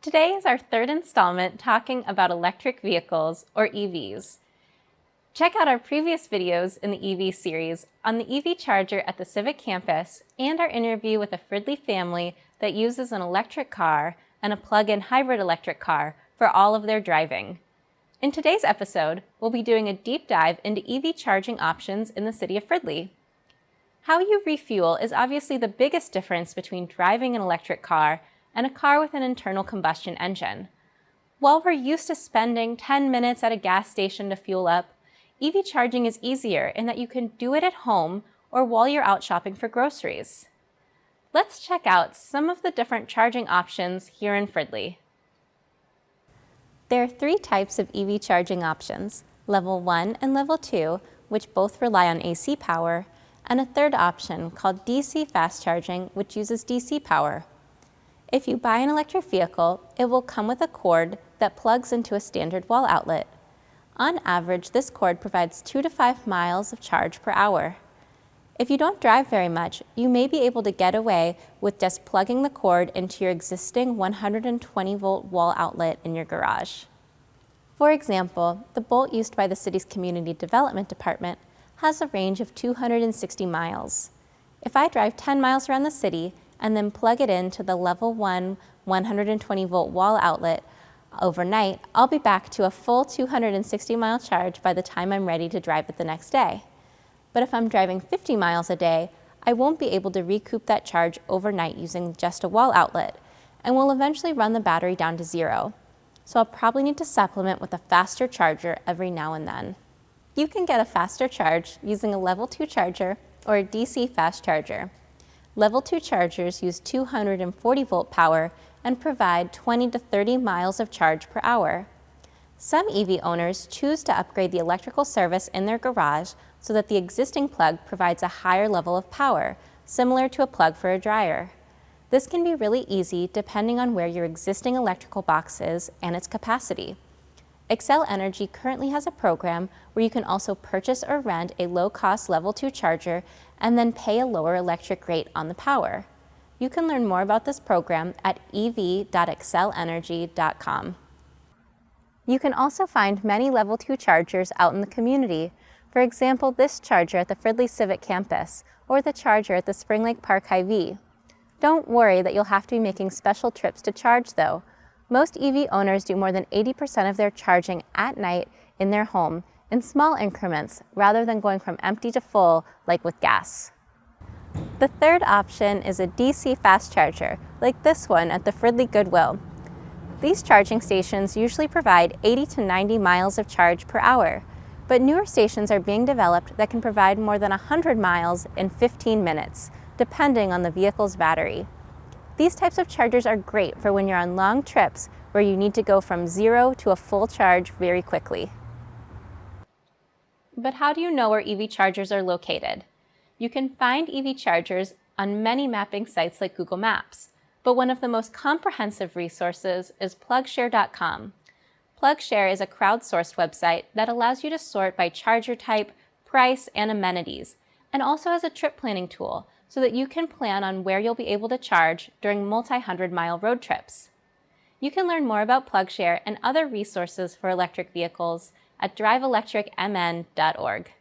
Today is our third installment talking about electric vehicles, or EVs. Check out our previous videos in the EV series on the EV charger at the Civic campus and our interview with a Fridley family that uses an electric car and a plug-in hybrid electric car for all of their driving. In today's episode, we'll be doing a deep dive into EV charging options in the city of Fridley. How you refuel is obviously the biggest difference between driving an electric car and a car with an internal combustion engine. While we're used to spending 10 minutes at a gas station to fuel up, EV charging is easier in that you can do it at home or while you're out shopping for groceries. Let's check out some of the different charging options here in Fridley. There are three types of EV charging options, Level 1 and Level 2, which both rely on AC power, and a third option called DC fast charging, which uses DC power. If you buy an electric vehicle, it will come with a cord that plugs into a standard wall outlet. On average, this cord provides 2 to 5 miles of charge per hour. If you don't drive very much, you may be able to get away with just plugging the cord into your existing 120-volt wall outlet in your garage. For example, the bolt used by the city's Community Development Department has a range of 260 miles. If I drive 10 miles around the city and then plug it into the Level 1 120-volt wall outlet overnight, I'll be back to a full 260-mile charge by the time I'm ready to drive it the next day. But if I'm driving 50 miles a day, I won't be able to recoup that charge overnight using just a wall outlet, and will eventually run the battery down to zero. So I'll probably need to supplement with a faster charger every now and then. You can get a faster charge using a Level 2 charger or a DC fast charger. Level 2 chargers use 240-volt power and provide 20 to 30 miles of charge per hour. Some EV owners choose to upgrade the electrical service in their garage so that the existing plug provides a higher level of power, similar to a plug for a dryer. This can be really easy depending on where your existing electrical box is and its capacity. Xcel Energy currently has a program where you can also purchase or rent a low-cost Level 2 charger and then pay a lower electric rate on the power. You can learn more about this program at ev.xcelenergy.com. You can also find many Level 2 chargers out in the community. For example, this charger at the Fridley Civic campus or the charger at the Spring Lake Park Hy-Vee. Don't worry that you'll have to be making special trips to charge though. Most EV owners do more than 80% of their charging at night in their home in small increments rather than going from empty to full like with gas. The third option is a DC fast charger, like this one at the Fridley Goodwill. These charging stations usually provide 80 to 90 miles of charge per hour, but newer stations are being developed that can provide more than 100 miles in 15 minutes, depending on the vehicle's battery. These types of chargers are great for when you're on long trips where you need to go from zero to a full charge very quickly. But how do you know where EV chargers are located? You can find EV chargers on many mapping sites like Google Maps, but one of the most comprehensive resources is Plugshare.com. Plugshare is a crowdsourced website that allows you to sort by charger type, price, and amenities, and also has a trip planning tool so that you can plan on where you'll be able to charge during multi-100-mile road trips. You can learn more about Plugshare and other resources for electric vehicles at driveelectricmn.org.